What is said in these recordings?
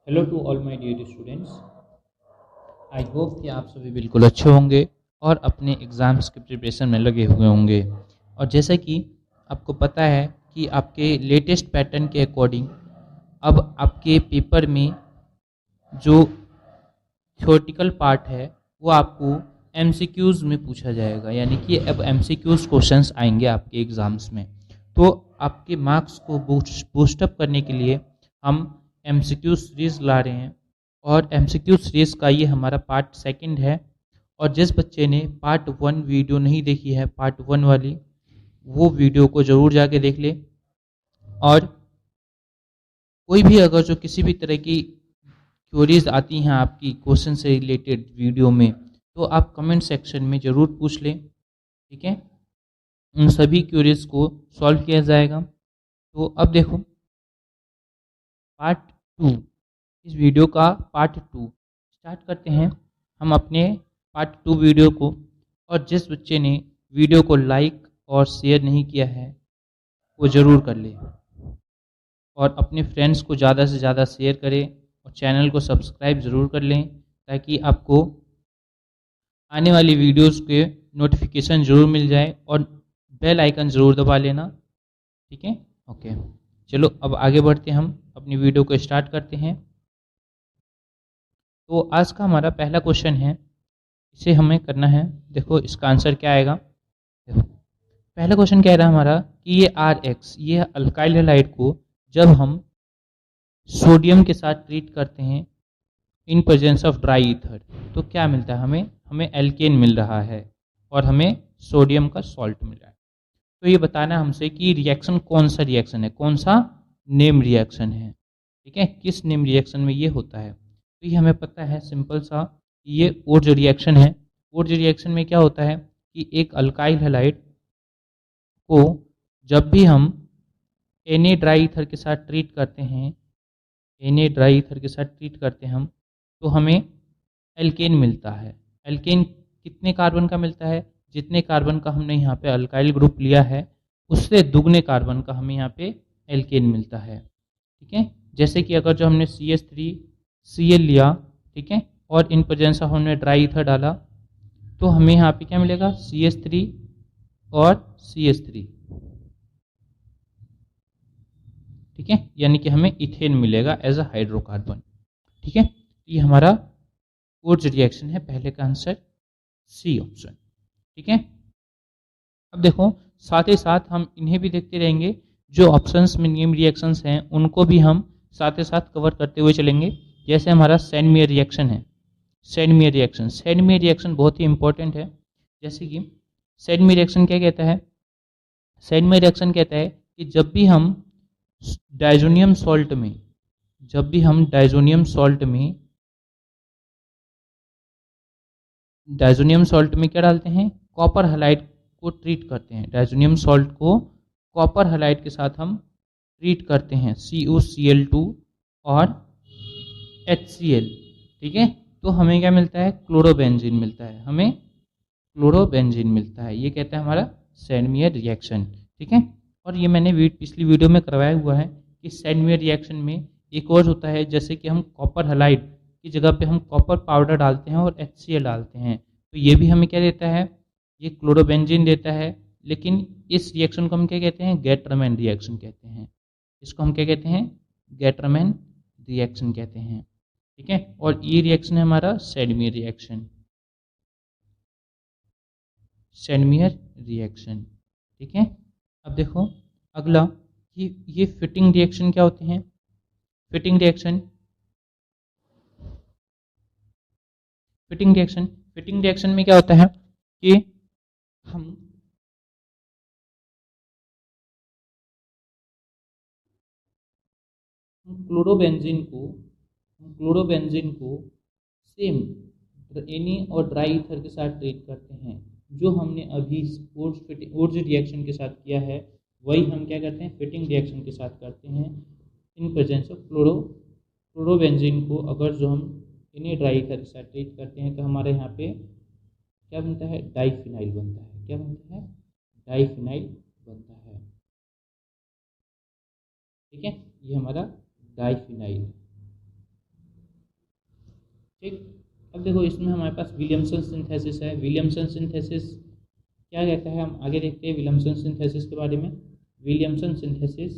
Hello to all my dear students. I hope कि आप सभी बिल्कुल अच्छे होंगे और अपने एग्ज़ाम्स के प्रिपरेशन में लगे हुए होंगे। और जैसा कि आपको पता है कि आपके लेटेस्ट पैटर्न के अकॉर्डिंग अब आपके पेपर में जो थ्योरेटिकल पार्ट है वो आपको एमसीक्यूज़ में पूछा जाएगा, यानी कि अब एमसीक्यूज़ क्वेश्चंस आएंगे आपके एग्ज़ाम्स में। तो आपके मार्क्स को बूस्टअप करने के लिए हम एमसीक्यू सीरीज़ ला रहे हैं, और एमसीक्यू सीरीज़ का ये हमारा पार्ट सेकंड है। और जिस बच्चे ने पार्ट वन वीडियो नहीं देखी है, पार्ट वन वाली, वो वीडियो को ज़रूर जाके देख ले। और कोई भी अगर जो किसी भी तरह की क्वेरीज आती हैं आपकी क्वेश्चन से रिलेटेड वीडियो में, तो आप कमेंट सेक्शन में ज़रूर पूछ लें, ठीक है। उन सभी क्वेरीज को सॉल्व किया जाएगा। तो अब देखो पार्ट टू, इस वीडियो का पार्ट टू स्टार्ट करते हैं हम अपने पार्ट टू वीडियो को। और जिस बच्चे ने वीडियो को लाइक और शेयर नहीं किया है वो ज़रूर कर ले, और अपने फ्रेंड्स को ज़्यादा से ज़्यादा शेयर करें, और चैनल को सब्सक्राइब ज़रूर कर लें ताकि आपको आने वाली वीडियोस के नोटिफिकेशन ज़रूर मिल जाए, और बेल आइकन ज़रूर दबा लेना, ठीक है। ओके, चलो अब आगे बढ़ते हैं, हम अपनी वीडियो को स्टार्ट करते हैं। तो आज का हमारा पहला क्वेश्चन है, इसे हमें करना है। देखो इसका आंसर क्या आएगा। देखो पहला क्वेश्चन कह रहा है हमारा कि ये आर एक्स, ये अल्काइल हैलाइड को जब हम सोडियम के साथ ट्रीट करते हैं in presence of dry ether, तो क्या मिलता है हमें? हमें एल्केन मिल रहा है और हमें सोडियम का सॉल्ट मिल रहा है। तो ये बताना है हमसे कि रिएक्शन कौन सा रिएक्शन है, कौन सा नेम रिएक्शन है, ठीक है, किस नेम रिएक्शन में ये होता है। तो ये हमें पता है सिंपल सा, ये ओर्ज रिएक्शन है। ओर्ज रिएक्शन में क्या होता है कि एक अल्काइल हैलाइड को जब भी हम Na ड्राई ईथर के साथ ट्रीट करते हैं, Na ड्राई ईथर के साथ ट्रीट करते हैं हम, तो हमें एल्केन मिलता है। एल्केन कितने कार्बन का मिलता है? जितने कार्बन का हमने यहाँ पे अल्काइल ग्रुप लिया है उससे दुगने कार्बन का हमें यहाँ पे एल्केन मिलता है, ठीक है। जैसे कि अगर जो हमने CH3Cl लिया, ठीक है, और इन प्रेजेंस ऑफ हमने ड्राई ईथर डाला, तो हमें यहाँ पे क्या मिलेगा? CH3 और CH3, ठीक है, यानी कि हमें इथेन मिलेगा एज अ हाइड्रोकार्बन, ठीक है। ये हमारा ओर्ज रिएक्शन है, पहले का आंसर सी ऑप्शन, ठीक है। अब देखो साथ ही साथ हम इन्हें भी देखते रहेंगे, जो ऑप्शंस में नेम रिएक्शंस हैं उनको भी हम साथ ही साथ कवर करते हुए चलेंगे। जैसे हमारा सैंडमेयर रिएक्शन है, सैंडमेयर रिएक्शन बहुत ही इंपॉर्टेंट है। जैसे कि सैंडमेयर रिएक्शन क्या कहता है? सैंडमेयर रिएक्शन कहता है कि डाइजोनियम सॉल्ट में जब भी हम डाइजोनियम सॉल्ट में क्या डालते हैं? कॉपर हैलाइड को ट्रीट करते हैं। डाइजोनियम सॉल्ट को कॉपर हैलाइड के साथ हम ट्रीट करते हैं, CuCl2 और HCl, ठीक है। तो हमें क्या मिलता है? क्लोरोबेंजीन मिलता है, हमें क्लोरोबेंजीन मिलता है। ये कहता है हमारा सैंडमेयर रिएक्शन, ठीक है। और ये मैंने पिछली वीडियो में करवाया हुआ है कि सैंडमेयर रिएक्शन में एक और होता है, जैसे कि हम कॉपर हैलाइड की जगह पे हम कॉपर पाउडर डालते हैं और HCl डालते हैं, तो ये भी हमें क्या देता है? ये क्लोरोबेंजीन देता है। लेकिन इस रिएक्शन को हम क्या कहते हैं? गेटरमैन रिएक्शन कहते हैं। इसको हम क्या कहते हैं? गेटरमैन रिएक्शन कहते हैं, ठीक है। और ये रिएक्शन है हमारा सैंडमेयर रिएक्शन, सैंडमेयर रिएक्शन, ठीक है। अब देखो अगला कि ये फिटिंग रिएक्शन क्या होते हैं? फिटिंग रिएक्शन फिटिंग रिएक्शन में क्या होता है कि हम क्लोरोबेंजीन को सेम एनी और ड्राई ईथर के साथ ट्रीट करते हैं। जो हमने अभी ओर्ज रिएक्शन के साथ किया है वही हम क्या करते हैं? फिटिंग रिएक्शन के साथ करते हैं। इन प्रेजेंस ऑफ क्लोरोबेंजीन को अगर जो हम इन्हें ड्राई ईथर के साथ ट्रीट करते हैं तो हमारे यहाँ पे क्या बनता है? डाइफिनाइल बनता है। क्या बनता है? डाइफिनाइल बनता है, ठीक है। ये हमारा डाइफिनाइल, ठीक। अब देखो इसमें हमारे पास विलियमसन सिंथेसिस है। विलियमसन सिंथेसिस क्या कहता है, हम आगे देखते हैं विलियमसन सिंथेसिस के बारे में। Williamson synthesis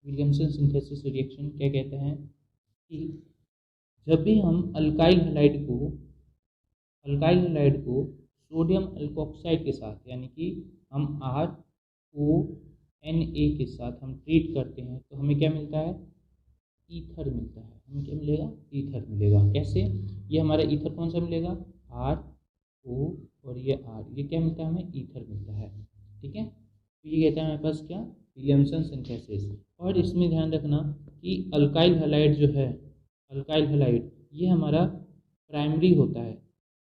Williamson synthesis reaction क्या कहता है कि जब भी हम अल्काइल हैलाइड को सोडियम अल्कोक्साइड के साथ, यानी कि हम RONA के साथ हम ट्रीट करते हैं तो हमें क्या मिलता है, ईथर मिलता है। हमें क्या मिलेगा, ईथर मिलेगा। कैसे, ये हमारा ईथर कौन सा मिलेगा, RO और ये R, ये क्या मिलता है हमें, ईथर मिलता है। ठीक है, तो ये कहता है हमारे पास क्या, विलियमसन सिंथेसिस। और इसमें ध्यान रखना कि अल्काइल हैलाइड जो है, अल्काइल हैलाइड ये हमारा प्राइमरी होता है,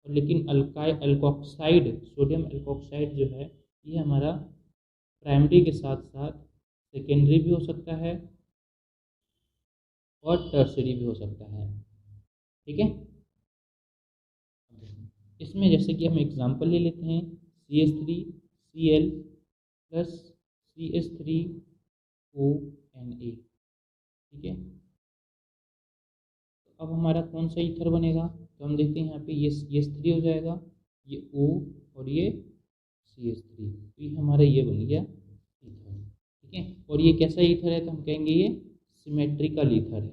और लेकिन अल्कोक्साइड, सोडियम अल्कोक्साइड जो है ये हमारा प्राइमरी के साथ साथ सेकेंडरी भी हो सकता है और टर्सरी भी हो सकता है। ठीक है, इसमें जैसे कि हम एग्जांपल ले लेते हैं CH3Cl प्लस CH3ONA। ठीक है, अब हमारा कौन सा ईथर बनेगा, तो हम देखते हैं यहाँ पे ये CH3 हो जाएगा, ये O और ये CH3, तो ये हमारा ये बन गया ईथर। ठीक है, और ये कैसा ईथर है, तो हम कहेंगे ये सिमेट्रिकल ईथर है।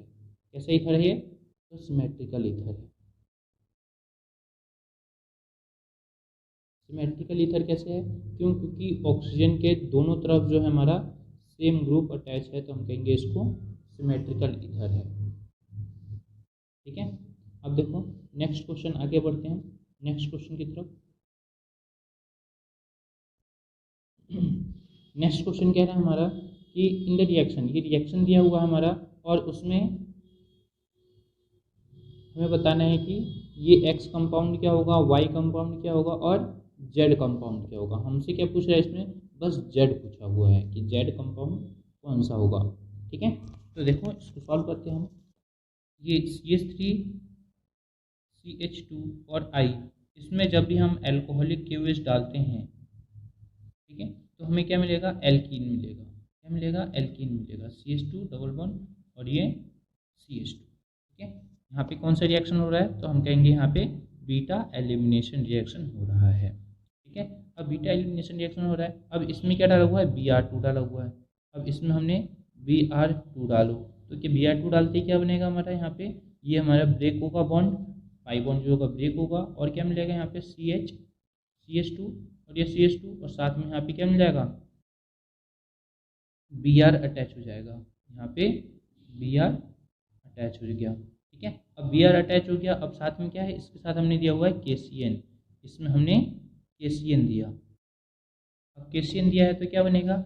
कैसा ईथर है ये, तो सिमेट्रिकल ईथर है। सिमेट्रिकल ईथर कैसे है, क्यों, क्योंकि ऑक्सीजन के दोनों तरफ जो है हमारा सेम ग्रुप अटैच है, तो हम कहेंगे इसको सिमेट्रिकल ईथर है। ठीक है, अब देखो नेक्स्ट क्वेश्चन, आगे बढ़ते हैं नेक्स्ट क्वेश्चन की तरफ। नेक्स्ट क्वेश्चन कह रहा है हमारा कि इन द रिएक्शन, ये रिएक्शन दिया हुआ हमारा, और उसमें हमें बताना है कि ये X कंपाउंड क्या होगा, Y कंपाउंड क्या होगा और Z कंपाउंड क्या होगा। हमसे क्या पूछ रहा है इसमें, बस Z पूछा हुआ है कि Z कंपाउंड कौन सा होगा। ठीक है, तो देखो इसको सॉल्व करते हैं हम। ये CH3 CH2 और I, इसमें जब भी हम एल्कोहलिक KOH डालते हैं, ठीक है, तो हमें क्या मिलेगा, एल्कीन मिलेगा। क्या मिलेगा, एल्कीन मिलेगा, CH2 डबल बॉन्ड और ये CH2। ठीक है, यहाँ पे कौन सा रिएक्शन हो रहा है, तो हम कहेंगे यहाँ पे बीटा एलिमिनेशन रिएक्शन हो रहा है। ठीक है, अब बीटा एलिमिनेशन रिएक्शन हो रहा है, अब इसमें क्या डाला हुआ है, Br2 डाला हुआ है। अब इसमें हमने Br2 डालो, तो क्या Br2 डालते ही क्या बनेगा हमारा, यहाँ पे ये हमारा ब्रेक होगा बॉन्ड, पाई बॉन्ड जो होगा ब्रेक होगा, और क्या मिलेगा यहाँ पे CH2 और ये CH2, और साथ में यहाँ पे क्या मिल जाएगा, Br अटैच हो जाएगा। यहाँ पे Br अटैच हो गया। ठीक है, अब Br अटैच हो गया, अब साथ में क्या है, इसके साथ हमने दिया हुआ है KCN, इसमें हमने KCN दिया। अब KCN दिया है तो क्या बनेगा,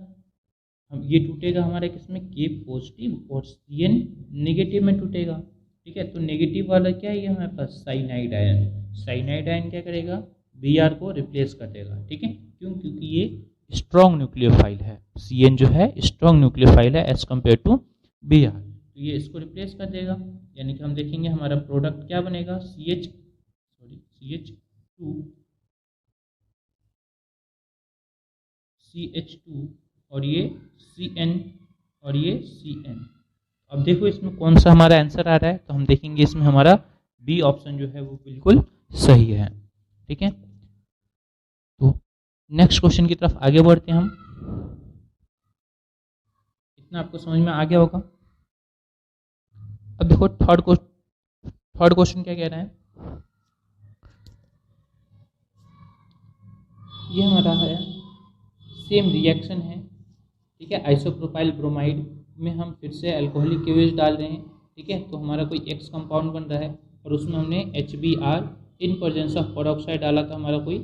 हम ये टूटेगा हमारे किसमें, K पॉजिटिव और CN नेगेटिव में टूटेगा। ठीक है, तो नेगेटिव वाला क्या है, ये हमारे पास साइनाइड आयन, साइनाइड आयन क्या करेगा, Br को रिप्लेस कर देगा। ठीक है, क्यों, क्योंकि ये स्ट्रॉन्ग न्यूक्लियोफाइल है, CN जो है स्ट्रॉन्ग न्यूक्लियोफाइल है एज कम्पेयर टू Br, तो ये इसको रिप्लेस कर देगा। यानी कि हम देखेंगे हमारा प्रोडक्ट क्या बनेगा, CH2 और ये CN और ये CN। अब देखो इसमें कौन सा हमारा आंसर आ रहा है, तो हम देखेंगे इसमें हमारा बी ऑप्शन जो है वो बिल्कुल सही है। ठीक है, तो नेक्स्ट क्वेश्चन की तरफ आगे बढ़ते हैं हम। इतना आपको समझ में आ गया होगा। अब देखो थर्ड क्वेश्चन क्या कह रहा है, ये हमारा है सेम रिएक्शन है। ठीक है, आइसोप्रोपाइल ब्रोमाइड में हम फिर से अल्कोहलिक KOH डाल रहे हैं। ठीक है, तो हमारा कोई X कंपाउंड बन रहा है, और उसमें हमने HBr in presence of peroxide डाला, तो हमारा कोई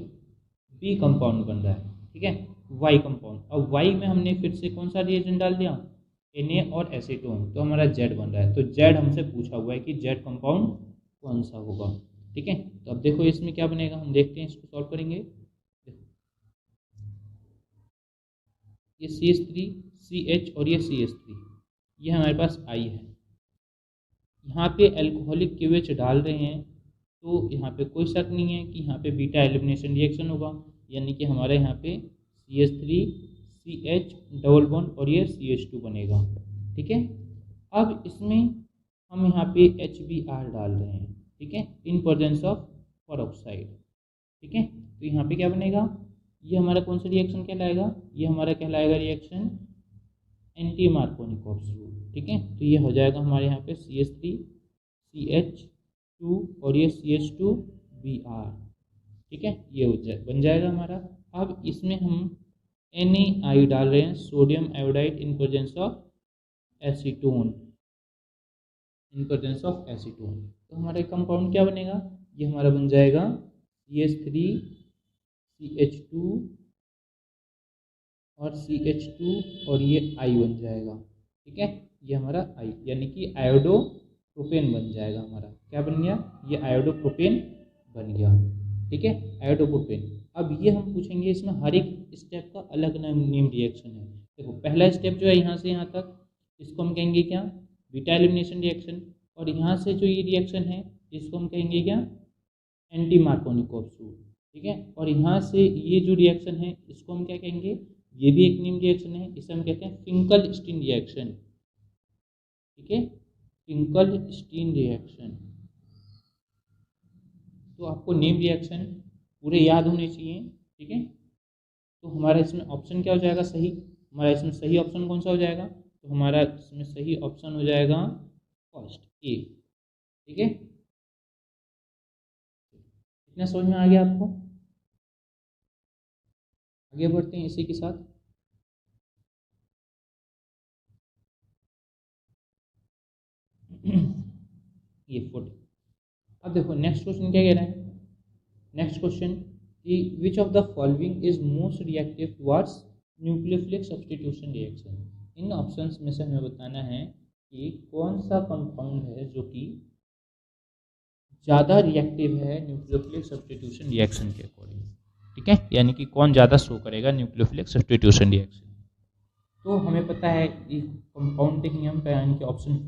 B कंपाउंड बन रहा है। ठीक है, Y कंपाउंड। अब Y में हमने फिर से कौन सा रिएजेंट डाल दिया, Na और एसीटोन, तो हमारा Z बन रहा है। तो Z हमसे पूछा हुआ है कि Z कंपाउंड कौन सा होगा। ठीक है, तो अब देखो इसमें क्या बनेगा, हम देखते हैं, इसको सॉल्व करेंगे। ये CH3 CH और ये CH3, ये हमारे पास I है। यहाँ पे अल्कोहलिक KOH डाल रहे हैं, तो यहाँ पे कोई शक नहीं है कि यहाँ पे बीटा एलिमिनेशन रिएक्शन होगा। यानी कि हमारे यहाँ पे CH3 CH डबल बॉन्ड और ये CH2 बनेगा। ठीक है, अब इसमें हम यहाँ पे HBr डाल रहे हैं। ठीक है, इन प्रेजेंस ऑफ पेरोक्साइड। ठीक है, तो यहाँ पे क्या बनेगा, ये हमारा कौन सा रिएक्शन कहलाएगा, ये हमारा कहलाएगा रिएक्शन एंटी मार्कोनिकॉफ रूल। ठीक है, तो ये हो जाएगा हमारे यहाँ पे CH3 CH2 और ये CH2Br। ठीक है, ये बन जाएगा हमारा। अब इसमें हम NaI डाल रहे हैं, sodium iodide in presence of acetone, in presence of acetone. तो हमारा कंपाउंड क्या बनेगा, ये हमारा बन जाएगा CH3 CH2 और CH2 और ये I बन जाएगा। ठीक है, ये हमारा I यानी कि आयोडोप्रोपेन बन जाएगा हमारा। क्या बन गया, ये आयोडोप्रोपेन बन गया। ठीक है, आयोडोप्रोपेन। अब ये हम पूछेंगे, इसमें हर एक स्टेप का अलग नेम रिएक्शन है। देखो पहला स्टेप जो है यहाँ से यहाँ तक, इसको हम कहेंगे क्या, बीटा एलिमिनेशन रिएक्शन। और यहाँ से जो ये रिएक्शन है इसको हम कहेंगे क्या, एंटी मार्कोनिकॉफ रूल। ठीक है, और यहाँ से ये जो रिएक्शन है इसको हम क्या कहेंगे, ये भी एक नेम रिएक्शन है, इसे हम कहते हैं फिंकल-स्टीन रिएक्शन। ठीक है, फिंकल-स्टीन रिएक्शन। तो आपको नेम रिएक्शन पूरे याद होने चाहिए। ठीक है, तो हमारा इसमें ऑप्शन क्या हो जाएगा सही, हमारा इसमें सही ऑप्शन कौन सा हो जाएगा, तो हमारा इसमें सही ऑप्शन हो जाएगा फर्स्ट ए। ठीक है, इतना समझ में आ गया आपको। आगे बढ़ते हैं इसी के साथ। ये 40। अब देखो नेक्स्ट क्वेश्चन क्या कह रहा है, नेक्स्ट क्वेश्चन कि विच of the following is most reactive towards nucleophilic substitution reaction. In options में से हमें बताना है कि कौन सा कंपाउंड है जो कि ज़्यादा रिएक्टिव है न्यूक्लियोफिलिक सब्स्टिट्यूशन रिएक्शन के अकॉर्डिंग। ठीक है, यानी कि कौन ज़्यादा शो करेगा न्यूक्लियोफिलिक सब्स्टिट्यूशन रिएक्शन। तो हमें पता है कि कंपाउंड देखेंगे हम, यानी कि ऑप्शन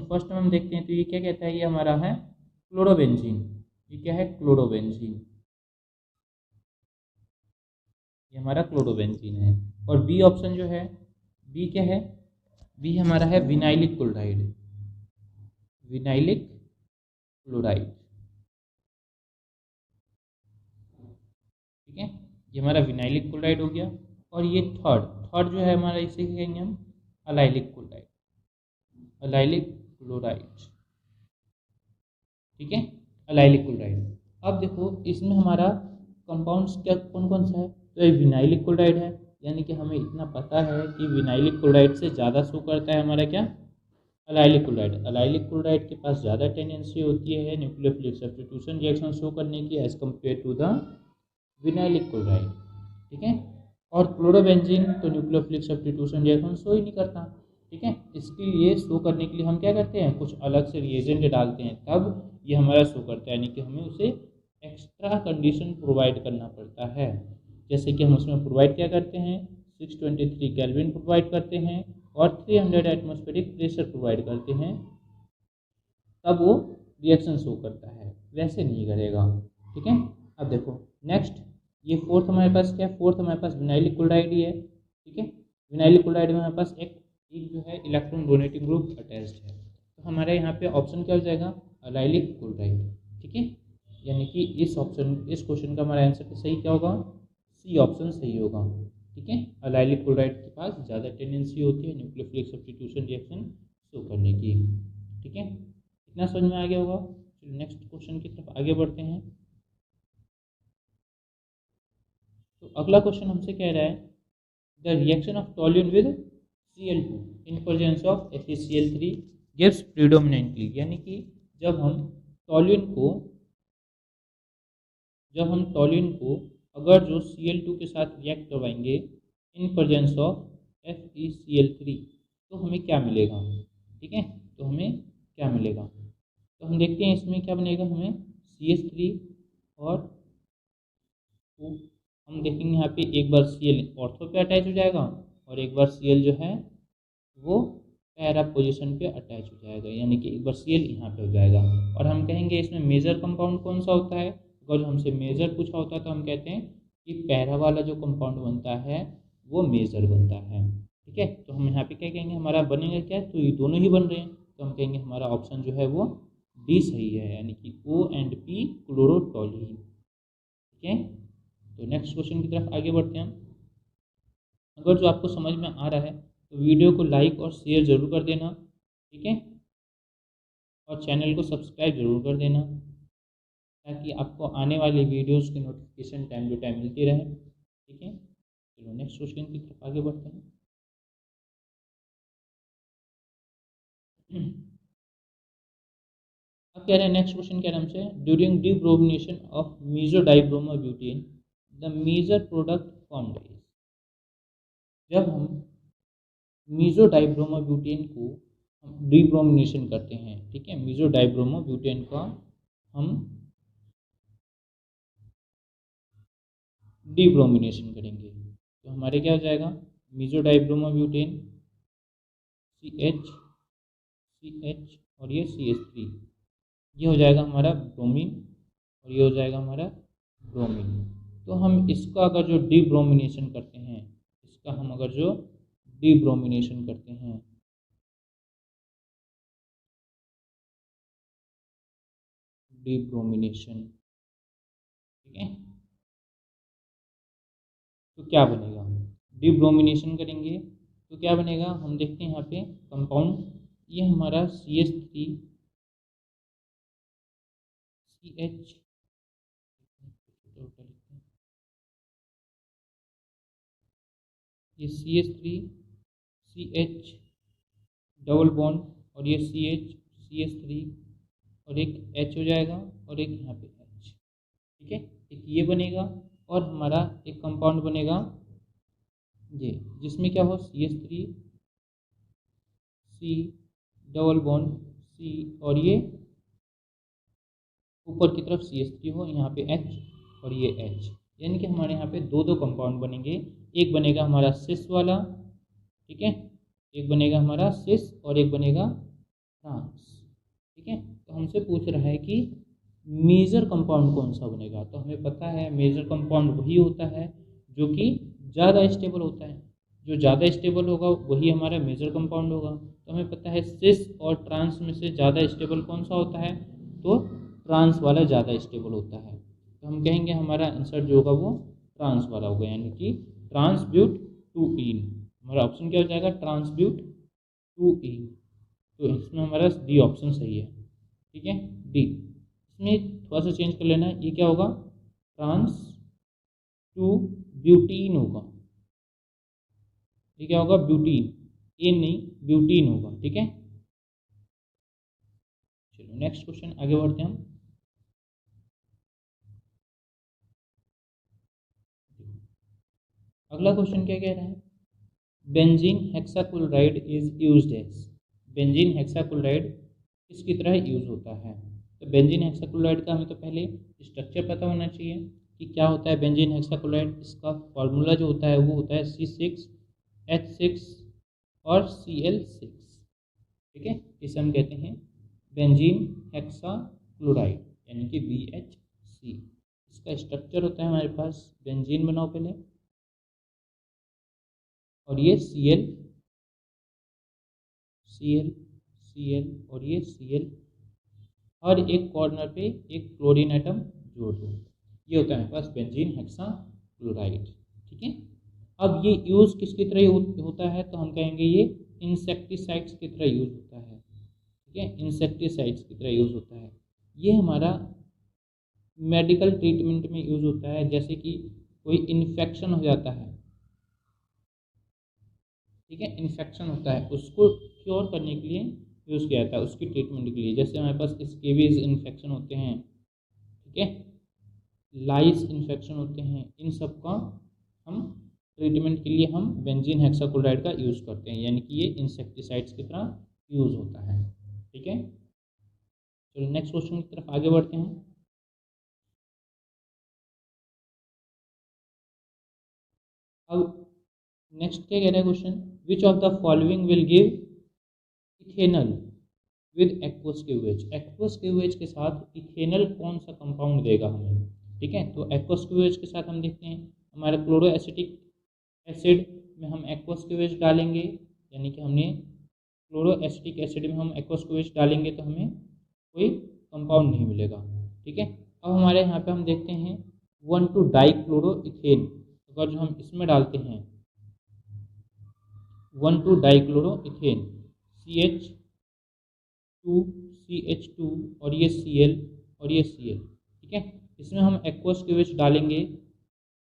फर्स्ट में हम देखते हैं तो ये क्या कहता है, ये हमारा है क्लोरोबेंजीन। ये क्या है, क्लोरोबेंजीन, ये हमारा क्लोरोबेंजीन है। और बी ऑप्शन जो है, बी क्या है, बी हमारा है विनाइलिक क्लोराइड, विनाइलिक क्लोराइड। ठीक है, ये हमारा विनाइलिक क्लोराइड हो गया। और ये थर्ड जो है हमारा, इसे कहेंगे हम अलाइलिक क्लोराइड, अलाइलिक क्लोराइड। ठीक है, अलाइलिक क्लोराइड। अब देखो इसमें हमारा कंपाउंड्स क्या कौन कौन सा है, तो ये विनाइलिक क्लोराइड है, यानी कि हमें इतना पता है कि विनाइलिक क्लोराइड से ज़्यादा शो करता है हमारा क्या, अलाइलिक क्लोराइड। अलाइलिक क्लोराइड के पास ज़्यादा टेंडेंसी होती है न्यूक्लियोफिलिक सब्स्टिट्यूशन रिएक्शन शो करने की as compare to the vinylic chloride. ठीक है, और क्लोरोबेंजीन तो न्यूक्लियोफिलिक सब्स्टिट्यूशन रिएक्शन शो ही नहीं करता। ठीक है, इसके लिए शो करने के लिए हम क्या करते हैं, कुछ अलग से रिएजेंट डालते हैं, तब ये हमारा शो करता है, यानी कि हमें उसे एक्स्ट्रा कंडीशन प्रोवाइड करना पड़ता है। जैसे कि हम उसमें प्रोवाइड क्या करते हैं, 623 केल्विन प्रोवाइड करते हैं और 300 एटमॉस्फेरिक प्रेशर प्रोवाइड करते हैं, तब वो रिएक्शन शो करता है, वैसे नहीं करेगा। ठीक है, अब देखो नेक्स्ट, ये फोर्थ हमारे पास क्या है, फोर्थ हमारे पास विनाइलिक क्लोराइड ही है। ठीक है, विनाइलिक क्लोराइड में हमारे पास एक जो है इलेक्ट्रॉन डोनेटिंग ग्रुप अटैच्ड है, तो हमारे यहाँ पे ऑप्शन क्या हो जाएगा, अलाइलिक क्लोराइड। ठीक है, यानी कि इस क्वेश्चन का हमारा आंसर सही क्या होगा, सी ऑप्शन सही होगा। ठीक है, अलाइलिक क्लोराइड के पास ज़्यादा टेंडेंसी होती है न्यूक्लियोफिलिक सब्स्टिट्यूशन रिएक्शन शो करने की। ठीक है, इतना समझ में आ गया होगा। चलिए नेक्स्ट क्वेश्चन की तरफ आगे बढ़ते हैं। तो अगला क्वेश्चन हमसे कह रहा है, the reaction of टॉल्यून with Cl2 in presence of FeCl3 gives predominantly, यानी कि जब हम टॉल्यून को अगर जो Cl2 के साथ रिएक्ट करवाएंगे इन प्रेजेंस ऑफ FeCl3 तो हमें क्या मिलेगा। ठीक है, तो हमें क्या मिलेगा, तो हम देखते हैं इसमें क्या बनेगा, हमें CH3 और हम देखेंगे यहाँ पे एक बार Cl ऑर्थो पे अटैच हो जाएगा और एक बार Cl जो है वो पैरा पोजीशन पे अटैच हो जाएगा, यानी कि एक बार Cl यहाँ पे हो जाएगा। और हम कहेंगे इसमें मेजर कंपाउंड कौन सा होता है, अगर हमसे मेजर पूछा होता है तो हम कहते हैं कि पैरा वाला जो कंपाउंड बनता है वो मेजर बनता है। ठीक है, तो हम यहाँ पे क्या कहेंगे, हमारा बनेगा क्या, तो ये दोनों ही बन रहे हैं, तो हम कहेंगे हमारा ऑप्शन जो है वो डी सही है, यानी कि O&P क्लोरोटोलीन। ठीक है, तो नेक्स्ट क्वेश्चन की तरफ आगे बढ़ते हैं हम। अगर जो आपको समझ में आ रहा है तो वीडियो को लाइक और शेयर जरूर कर देना। ठीक है, और चैनल को सब्सक्राइब जरूर कर देना ताकि आपको आने वाली वीडियोस की नोटिफिकेशन टाइम टू टाइम मिलती रहे। ठीक है, चलो नेक्स्ट क्वेश्चन की तरफ आगे बढ़ते हैं। अब कह रहे हैं नेक्स्ट क्वेश्चन क्या नाम से, during debromination of mesodibromobutane the major product formed is. जब हम मीसोडाइब्रोमोब्यूटेन को डिब्रोमिनेशन करते हैं, ठीक है, मीसोडाइब्रोमोब्यूटेन का हम डिब्रोमिनेशन करेंगे तो हमारे क्या हो जाएगा, मीसोडाइब्रोमोब्यूटेन CH और ये CH3, ये हो जाएगा हमारा ब्रोमीन और ये हो जाएगा हमारा ब्रोमीन। तो हम इसका अगर जो डिब्रोमिनेशन करते हैं, इसका हम अगर जो डिब्रोमिनेशन करते हैं, डिब्रोमिनेशन, ठीक है, तो क्या बनेगा, डिब्रोमिनेशन करेंगे तो क्या बनेगा, हम देखते हैं यहाँ पे कंपाउंड, ये हमारा CH3 CH, ये CH3 CH डबल बॉन्ड और ये CH3 और एक H हो जाएगा और एक यहाँ पे H। ठीक है, एक ये बनेगा और हमारा एक कंपाउंड बनेगा ये, जिसमें क्या हो CH3 C double bond C और ये ऊपर की तरफ CH3 हो, यहाँ पे H और ये H, यानी कि हमारे यहाँ पे दो दो कंपाउंड बनेंगे। एक बनेगा हमारा सिस वाला, ठीक है, एक बनेगा हमारा सिस और एक बनेगा ट्रांस। ठीक है, तो हमसे पूछ रहा है कि मेजर कंपाउंड कौन सा बनेगा, तो हमें पता है मेजर कंपाउंड वही होता है जो कि ज़्यादा स्टेबल होता है, जो ज़्यादा स्टेबल होगा वही हमारा मेजर कंपाउंड होगा। तो हमें पता है सिस और ट्रांस में से ज़्यादा स्टेबल कौन सा होता है, तो ट्रांस वाला ज़्यादा स्टेबल होता है। तो हम कहेंगे हमारा आंसर जो होगा वो ट्रांस वाला होगा, यानी कि ट्रांसब्यूट टू ईन। हमारा ऑप्शन क्या हो जाएगा, ट्रांसब्यूट टू ईन। तो इसमें हमारा डी ऑप्शन सही है। ठीक है, डी, इसमें थोड़ा सा चेंज कर लेना है, ये क्या होगा, ट्रांस टू ब्यूटीन होगा, ये क्या होगा, ब्यूटीन, ए नहीं ब्यूटीन होगा। ठीक है, चलो नेक्स्ट क्वेश्चन आगे बढ़ते हैं हम। अगला क्वेश्चन क्या कह रहा है, benzene hexachloride is used as. Benzene hexachloride किसकी तरह यूज होता है, तो बेंजीन हेक्साक्लोराइड का हमें तो पहले स्ट्रक्चर पता होना चाहिए कि क्या होता है बेंजीन हेक्साक्लोराइड। इसका फॉर्मूला जो होता है वो होता है C6H6 और Cl6। ठीक है, इसे हम कहते हैं बेंजीन हेक्साक्लोराइड, यानी कि BHC। इसका स्ट्रक्चर होता है हमारे पास, बेंजीन बनाओ पहले और ये Cl और ये Cl, और एक कॉर्नर पे एक क्लोरीन एटम जोड़ दो, ये होता है हमारे पास बेंजीन हेक्साक्लोराइड। ठीक है, अब ये यूज़ किसकी तरह होता है, तो हम कहेंगे ये इंसेक्टिसाइड्स की तरह यूज़ होता है। ठीक है, इंसेक्टिसाइड्स की तरह यूज़ होता है। ये हमारा मेडिकल ट्रीटमेंट में यूज़ होता है, जैसे कि कोई इन्फेक्शन हो जाता है, ठीक है, इन्फेक्शन होता है, उसको क्योर करने के लिए यूज़ किया जाता है, उसकी ट्रीटमेंट के लिए। जैसे हमारे पास स्केबीज इन्फेक्शन होते हैं, ठीक है, लाइस इन्फेक्शन होते हैं, इन सब का हम ट्रीटमेंट के लिए हम बेंजीन हेक्साक्लोराइड का यूज़ करते हैं, यानी कि ये इंसेक्टिसाइड्स की तरह यूज़ होता है। ठीक है, चलो नेक्स्ट क्वेश्चन की तरफ आगे बढ़ते हैं। अब नेक्स्ट क्या कह रहा है question, which of the following will give ethanal with aqueous Q H. Aqueous Q H के साथ इथेनल कौन सा कंपाउंड देगा हमें, ठीक है। तो एक्वस क्यूएच के साथ हम देखते हैं हमारा क्लोरो एसिटिक एसिड में हम एक्वस क्यूएच डालेंगे, यानी कि हमने क्लोरो एसिटिक एसिड में हम एक्वस क्यूएच डालेंगे तो हमें कोई कंपाउंड नहीं मिलेगा, ठीक है। अब हमारे यहाँ पे हम देखते हैं 1,2 डाइक्लोरोइथेन, अगर जो हम इसमें डालते हैं 1,2 डाइक्लोरोइथेन CH2 और ये Cl और ये Cl, ठीक है। इसमें हम एक्वस क्यूएच डालेंगे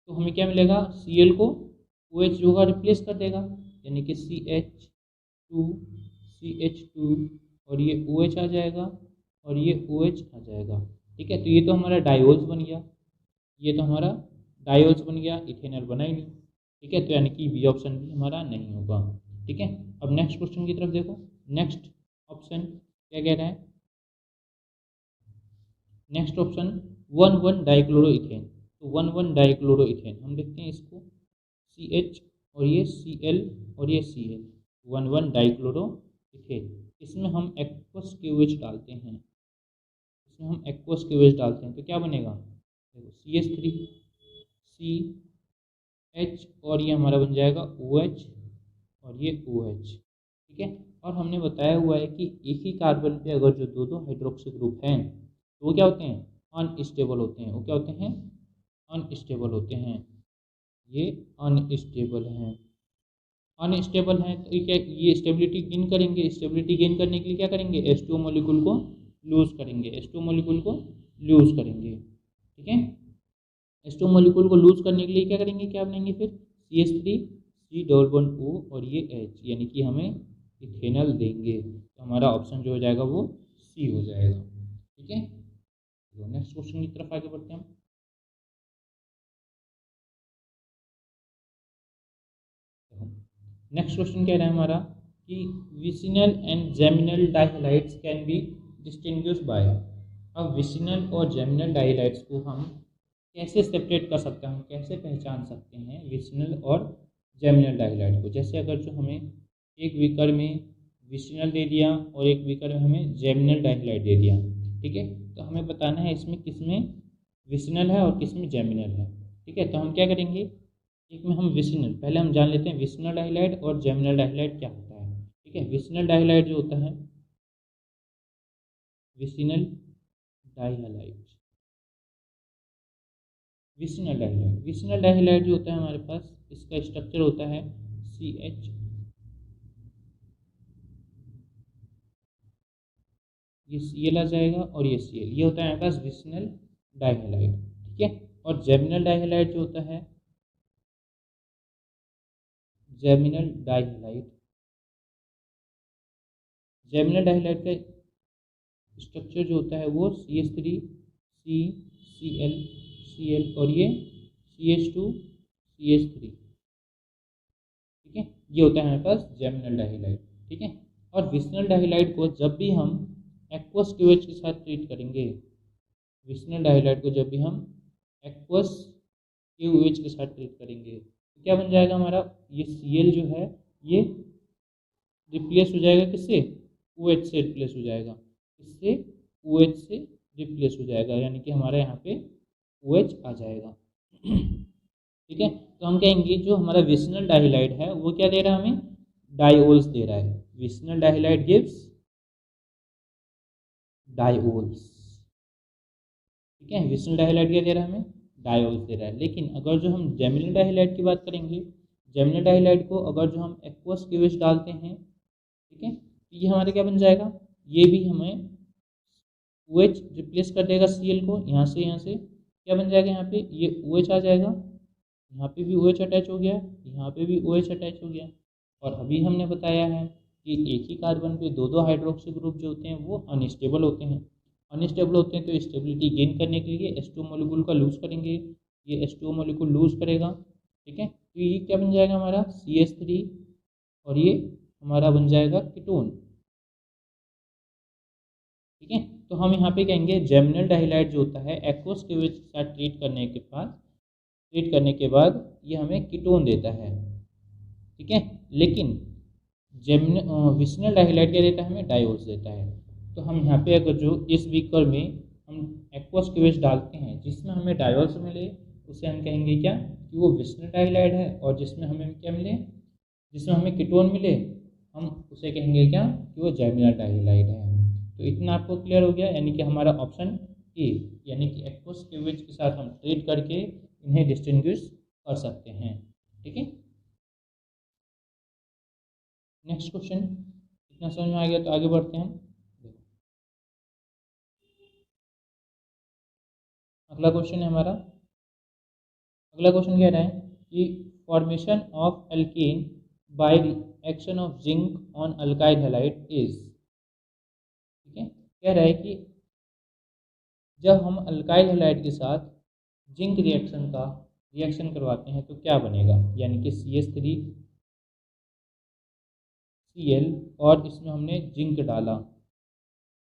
तो हमें क्या मिलेगा, Cl को OH जो होगा रिप्लेस कर देगा, यानी कि CH2 और ये OH आ जाएगा और ये OH आ जाएगा, ठीक है। तो ये तो हमारा डायोल्स बन गया, ये तो हमारा डायोल्स बन गया, इथेनॉल बना ही नहीं, ठीक है। तो यानी कि बी ऑप्शन भी हमारा नहीं होगा, ठीक है। अब नेक्स्ट क्वेश्चन की तरफ देखो, नेक्स्ट ऑप्शन क्या कह रहा है, नेक्स्ट ऑप्शन 1,1 डाइक्लोरोइथेन। तो 1,1 डाइक्लोरोइथेन हम देखते हैं इसको CH और ये Cl और ये Cl, 1,1 डाइक्लोरोइथेन। इसमें हम एक्वस क्यूएच डालते हैं, इसमें हम एक्वस क्यूएच डालते हैं तो क्या बनेगा, देखो CH3 CH और ये हमारा बन जाएगा OH और ये OH, ठीक है। और हमने बताया हुआ है कि एक ही कार्बन पे अगर जो दो हाइड्रोक्सी ग्रुप हैं तो वो क्या होते हैं, अनस्टेबल होते हैं। वो क्या होते हैं, अनस्टेबल होते हैं, ये अनस्टेबल हैं। अनस्टेबल हैं तो क्या ये स्टेबिलिटी गेन करेंगे, स्टेबिलिटी गेन करने के लिए क्या करेंगे, H2O मॉलिक्यूल को लूज करेंगे, H2O मॉलिक्यूल को लूज करेंगे, ठीक है। H2O मॉलिक्यूल को लूज करने के लिए क्या करेंगे, क्या बनाएंगे फिर CH3 C++O और ये H, यानी कि हमें इथेनॉल देंगे। तो हमारा ऑप्शन जो हो जाएगा वो सी हो जाएगा, ठीक है। तो नेक्स्ट क्वेश्चन की तरफ आगे बढ़ते हैं हम। नेक्स्ट क्वेश्चन कह रहा है हमारा कि vicinal and geminal dihalides can be distinguished by. अब विसिनल और जेमिनल डाइहैलाइड्स को हम कैसे सेपरेट कर सकते हैं, हम कैसे पहचान सकते हैं विसिनल और जेमिनल डाइहैलाइड को। जैसे अगर जो हमें एक बीकर में विसिनल दे दिया और एक बीकर में हमें जेमिनल डाइहैलाइड दे दिया, ठीक है। तो हमें बताना है इसमें किसमें विसिनल है और किसमें जेमिनल है, ठीक है। तो हम क्या करेंगे, एक में हम विसिनल, पहले हम जान लेते हैं विसिनल डाइहैलाइड और जेमिनल डाइहैलाइड क्या होता है, ठीक है। विसिनल डाइहैलाइड जो होता है, विसिनल डाइहैलाइड, विसिनल डाइहैलाइड, विसिनल डाइहैलाइड जो होता है हमारे पास, इसका स्ट्रक्चर होता है CH, ये Cl आ जाएगा और ये Cl, ये होता है हमारे पास विसिनल डाइहैलाइड, ठीक है। और जेमिनल डाइहैलाइड जो होता है, जेमिनल डाइहैलाइड, जेमिनल डाइहैलाइड का स्ट्रक्चर जो होता है वो CH3 Cl और ये CH2 CH3, ठीक है। ये होता है हमारे पास जेमिनल डाइहैलाइड, ठीक है। और विसिनल डाइहैलाइड को जब भी हम एक्वस क्यूएच के साथ ट्रीट करेंगे, विसिनल डाइहैलाइड को जब भी हम एक्वस क्यूएच के साथ ट्रीट करेंगे तो क्या बन जाएगा हमारा, ये Cl जो है ये रिप्लेस हो जाएगा किससे, OH से रिप्लेस हो जाएगा, इससे OH से रिप्लेस हो जाएगा, यानी कि हमारे यहाँ पे OH आ जाएगा, ठीक है। तो हम कहेंगे जो हमारा विसिनल डाइहैलाइड है वो क्या दे रहा है, हमें डायोल्स दे रहा है। विसिनल डाइहैलाइड गिव्स डायोल्स, ठीक है। विसिनल डाइहैलाइड क्या दे रहा है, हमें डायोल्स दे रहा है। लेकिन अगर जो हम जेमिनल डाइहैलाइड की बात करेंगे, जेमिनल डाइहैलाइड को अगर जो हम एक्वस क्यूएच डालते हैं, ठीक है, तो ये हमारा क्या बन जाएगा, ये भी हमें OH रिप्लेस कर देगा Cl को, यहाँ से क्या बन जाएगा, यहाँ पे ये OH आ जाएगा, यहाँ पे भी OH अटैच हो गया, यहाँ पे भी OH अटैच हो गया। और अभी हमने बताया है कि एक ही कार्बन पे दो हाइड्रोक्सी ग्रुप जो होते हैं वो अनस्टेबल होते हैं। अनस्टेबल होते हैं तो स्टेबिलिटी गेन करने के लिए H2O मॉलिक्यूल का लूज करेंगे, ये H2O मॉलिक्यूल लूज करेगा, ठीक है। तो ये क्या बन जाएगा हमारा CH3 और ये हमारा बन जाएगा कीटोन, ठीक है। तो हम यहाँ पे कहेंगे जेमिनल डाइहैलाइड जो होता है एक्वस क्यूएच के साथ ट्रीट करने के बाद ये हमें कीटोन देता है, ठीक है। लेकिन विसिनल डाइहैलाइड क्या देता है, हमें डायोल्स देता है। तो हम यहाँ पे अगर जो इस बीकर में हम एक्वस क्यूएच डालते हैं, जिसमें हमें डायोल्स मिले उसे हम कहेंगे क्या कि वो विस्नर हाइलाइड है, और जिसमें हमें क्या मिले, जिसमें हमें कीटोन मिले हम उसे कहेंगे क्या कि वो जैमिनर डाइहाइलाइड है। तो इतना आपको क्लियर हो गया, यानी कि हमारा ऑप्शन ए, यानी कि एक्वस क्यूवेज के साथ हम ट्रीट करके इन्हें डिस्टिंग्विश कर सकते हैं। ठीक है, नेक्स्ट क्वेश्चन, इतना समझ में आ गया तो आगे बढ़ते हैं हम। अगला क्वेश्चन है हमारा, अगला क्वेश्चन कह रहा है कि formation of alkene by action of zinc on alkyl halide is. ठीक है, कह रहा है कि जब हम अल्काइल हैलाइड के साथ जिंक रिएक्शन करवाते हैं तो क्या बनेगा, यानी कि CH3Cl और इसमें हमने जिंक डाला।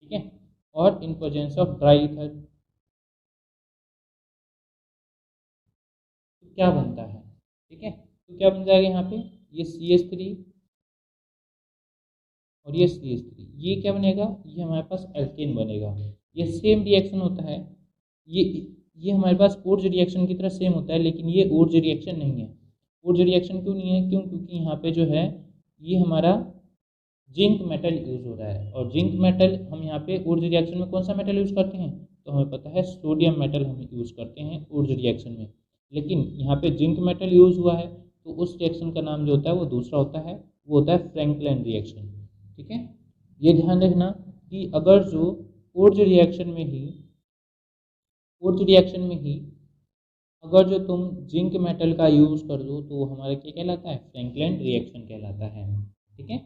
ठीक है, और in presence of dry ether तो क्या बनता है। ठीक है, तो क्या बन जाएगा यहाँ पे, ये CH3 और ये CH3, ये क्या बनेगा, ये हमारे पास एल्केन बनेगा। ये सेम रिएक्शन होता है, ये हमारे पास ओर्ज रिएक्शन की तरह सेम होता है, लेकिन ये ओर्ज रिएक्शन नहीं है। ओर्ज रिएक्शन क्यों नहीं है, क्योंकि यहाँ पे जो है ये हमारा जिंक मेटल यूज हो रहा है, और जिंक मेटल हम यहाँ पे ओर्ज रिएक्शन में कौन सा मेटल यूज करते हैं, तो हमें पता है सोडियम मेटल हम यूज करते हैं ओर्ज रिएक्शन में। लेकिन यहाँ पे जिंक मेटल यूज हुआ है, तो उस रिएक्शन का नाम जो होता है वो दूसरा होता है, वो होता है फ्रैंकलिन रिएक्शन। ठीक है, ये ध्यान रखना कि अगर जो ओर्ज रिएक्शन में ही अगर जो तुम जिंक मेटल का यूज कर दो तो वो हमारा क्या कहलाता है, फ्रैंकलिन रिएक्शन कहलाता है। ठीक है,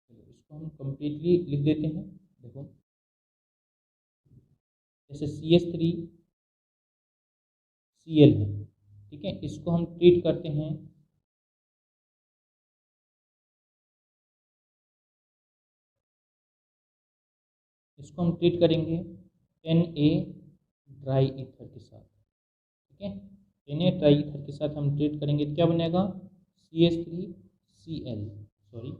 इसको हम कंप्लीटली लिख देते हैं। देखो, जैसे CH3Cl है, ठीक है, इसको हम ट्रीट करते हैं इसको हम ट्रीट करेंगे Na ड्राई ईथर के साथ। ठीक है, Na ड्राई ईथर के साथ हम ट्रीट करेंगे तो क्या बनेगा, CH3Cl, सॉरी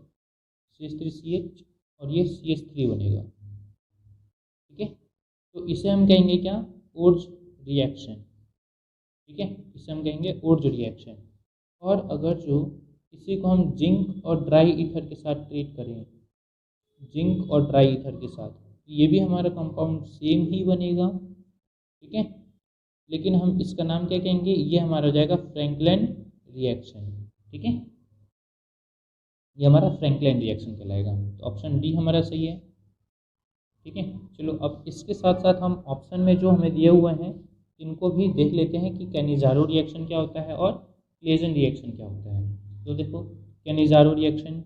CH3CH और ये CH3 बनेगा। ठीक है, तो इसे हम कहेंगे क्या, ओर्ज रिएक्शन। ठीक है, इसे हम कहेंगे ओर्ज रिएक्शन। और अगर जो इसी को हम जिंक और ड्राई ईथर के साथ ट्रीट करें, जिंक और ड्राई ईथर के साथ, ये भी हमारा कंपाउंड सेम ही बनेगा। ठीक है, लेकिन हम इसका नाम क्या कहेंगे, ये हमारा हो जाएगा फ्रैंकलिन रिएक्शन। ठीक है, ये हमारा फ्रैंकलिन रिएक्शन कहलाएगा। तो ऑप्शन डी हमारा सही है। ठीक है, चलो अब इसके साथ साथ हम ऑप्शन में जो हमें दिए हुए हैं इनको भी देख लेते हैं कि कैनिज़ारो रिएक्शन क्या होता है और क्लेजन रिएक्शन क्या होता है। तो देखो, Cannizzaro reaction,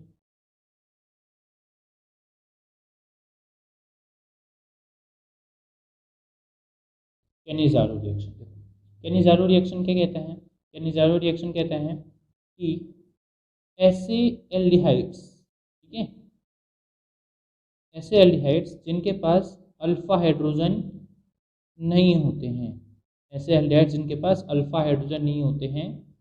Cannizzaro reaction, Cannizzaro reaction क्या कहता है, कैनिज़ारो रिएक्शन कहता है कि ऐसे एल्डिहाइड्स, ठीक है, ऐसे एल्डिहाइड्स जिनके पास अल्फा हाइड्रोजन नहीं होते हैं, ऐसे एल्डिहाइड्स जिनके पास अल्फा हाइड्रोजन नहीं होते हैं,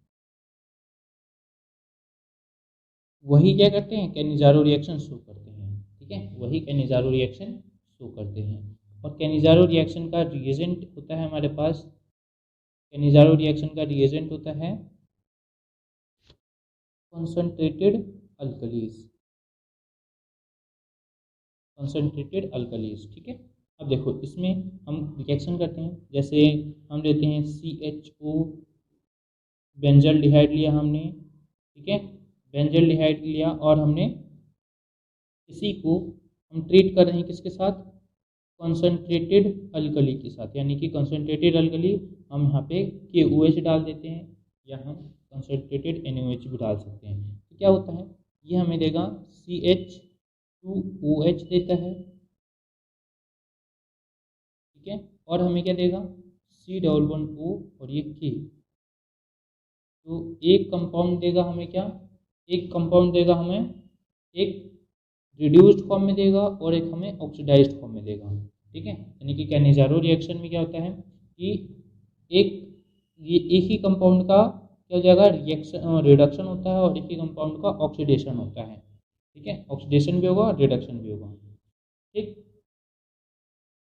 वही क्या करते हैं, कैनिज़ारो रिएक्शन शो करते हैं। ठीक है, वही कैनिज़ारो रिएक्शन शो करते हैं। और कैनिज़ारो रिएक्शन का रिएजेंट होता है हमारे पास, कैनिज़ारो रिएक्शन का रिएजेंट होता है कंसंट्रेटेड अल्कलीज, कंसंट्रेटेड अल्कलीज। ठीक है, अब देखो इसमें हम रिएक्शन करते हैं, जैसे हम लेते हैं CHO बेंजल्डिहाइड लिया हमने। ठीक है, बेंजल्डिहाइड लिया और हमने इसी को हम ट्रीट कर रहे हैं किसके साथ, कंसंट्रेटेड अल्कली के साथ, यानी कि कंसंट्रेटेड अल्कली हम यहाँ पे KOH डाल देते हैं, या हम कंसंट्रेटेड NaOH भी डाल सकते हैं। तो क्या होता है, ये हमें देगा CH2OH देता है। ठीक है, और हमें क्या देगा, C11O और ये K। तो एक कंपाउंड देगा हमें क्या, एक कंपाउंड देगा हमें एक रिड्यूस्ड फॉर्म में देगा और एक हमें ऑक्सीडाइज्ड फॉर्म में देगा। ठीक है, यानी कि कैनिज़ारो रिएक्शन में क्या होता है कि एक ही कंपाउंड का क्या हो जाएगा, रिडक्शन होता है, और एक ही कंपाउंड का ऑक्सीडेशन होता है। ठीक है, ऑक्सीडेशन भी होगा और रिडक्शन भी होगा। ठीक,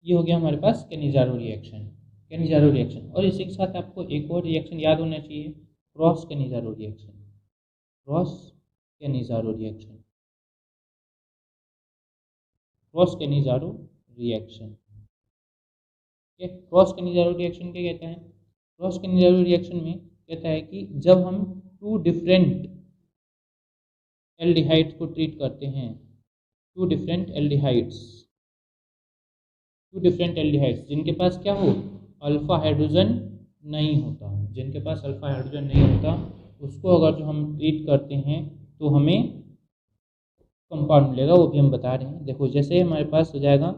ये हो गया हमारे पास कैनिज़ारो रिएक्शन। कैनिज़ारो रिएक्शन, और इसी के साथ आपको एक और रिएक्शन याद होना चाहिए, cross Cannizzaro reaction. Cross Cannizzaro reaction, cross Cannizzaro reaction. Cross Cannizzaro reaction क्या कहता है? क्रॉस कैनिज़ारो रिएक्शन में कहता है कि जब हम टू डिफरेंट एल्डिहाइड्स को ट्रीट करते हैं, टू डिफरेंट एल्डिहाइड्स जिनके पास क्या हो, अल्फा हाइड्रोजन नहीं होता, जिनके पास अल्फा हाइड्रोजन नहीं होता, उसको अगर जो हम ट्रीट करते हैं तो हमें कंपाउंड मिलेगा। वो भी हम बता रहे हैं। देखो जैसे हमारे पास हो जाएगा,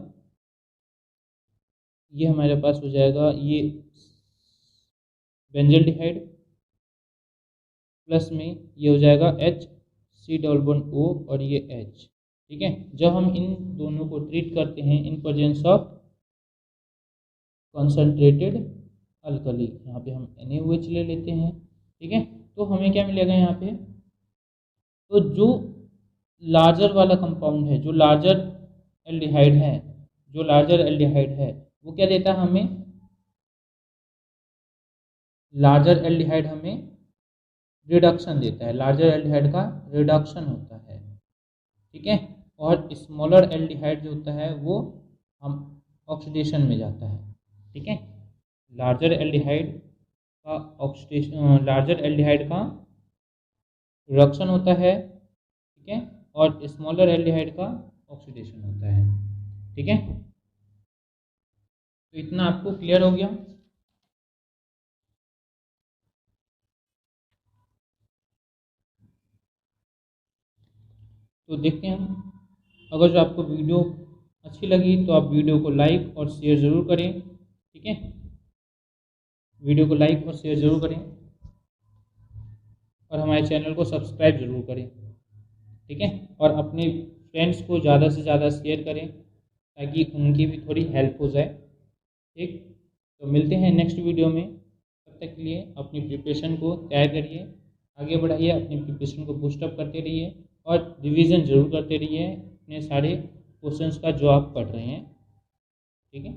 ये हमारे पास हो जाएगा ये बेंजल्डिहाइड, प्लस में ये हो जाएगा H C double bond O और ये H। ठीक है, जब हम इन दोनों को ट्रीट करते हैं in presence of concentrated alkali, यहाँ पे हम NaOH ले लेते हैं। ठीक है, तो हमें क्या मिलेगा यहाँ पे, तो जो लार्जर वाला कंपाउंड है, जो लार्जर एल्डिहाइड है, वो क्या देता है हमें, लार्जर एल्डिहाइड हमें रिडक्शन देता है, लार्जर एल्डिहाइड का रिडक्शन होता है। ठीक है, और स्मॉलर एल्डिहाइड जो होता है वो हम ऑक्सीडेशन में जाता है। ठीक है, लार्जर एल्डिहाइड का ऑक्सीडेशन, लार्जर एल्डिहाइड का रिडक्शन होता है। ठीक है, और स्मॉलर एल्डिहाइड का ऑक्सीडेशन होता है। ठीक है, तो इतना आपको क्लियर हो गया। तो देखते हैं हम, अगर जो आपको वीडियो अच्छी लगी तो आप वीडियो को लाइक और शेयर ज़रूर करें। ठीक है, वीडियो को लाइक और शेयर ज़रूर करें, और हमारे चैनल को सब्सक्राइब ज़रूर करें। ठीक है, और अपने फ्रेंड्स को ज़्यादा से ज़्यादा शेयर करें ताकि उनकी भी थोड़ी हेल्प हो जाए। ठीक, तो मिलते हैं नेक्स्ट वीडियो में। तब तक के लिए अपनी प्रिपरेशन को तैयार करिए, आगे बढ़ाइए, अपनी प्रिपरेशन को बूस्टअप करते रहिए और रिवीजन ज़रूर करते रहिए अपने सारे क्वेश्चंस का जो आप पढ़ रहे हैं। ठीक है।